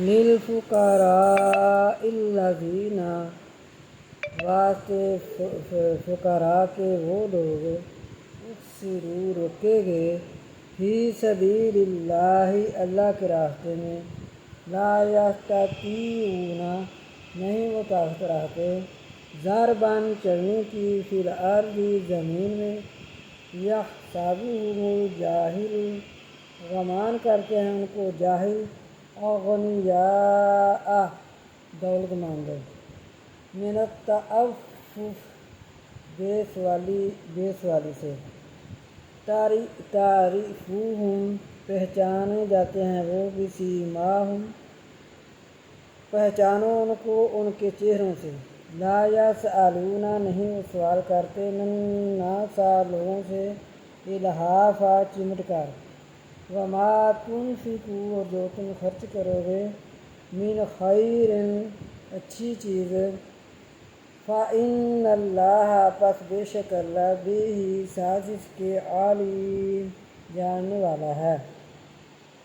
للفقراء الذین واسطے فقراء کے وہ لوگ احصروا روکے گئے فی سبیل اللہ اللہ کے راستے میں لا یستطیعون نہیں وہ طاقت رکھتے ضربا چلنے کی فی الارض زمین میں یحسبهم الجاہل گمان کرتے ہیں ان کو جاہل اغنیاء دولت مند من التعفف بیسوالی سے تعریفوہم پہچانے جاتے ہیں وہ بسیماہم پہچانو ان کو ان کے چہروں سے لا یسألون نہیں وہ سوال کرتے الناس لوگوں سے الحافا چمٹ کر وما تنفقوا اور جو تم خرچ کرو گے من خیر اچھی چیز فإن اللہ پس بے شک اللہ بہ ساتھ اس کے علیم جاننے والا ہے۔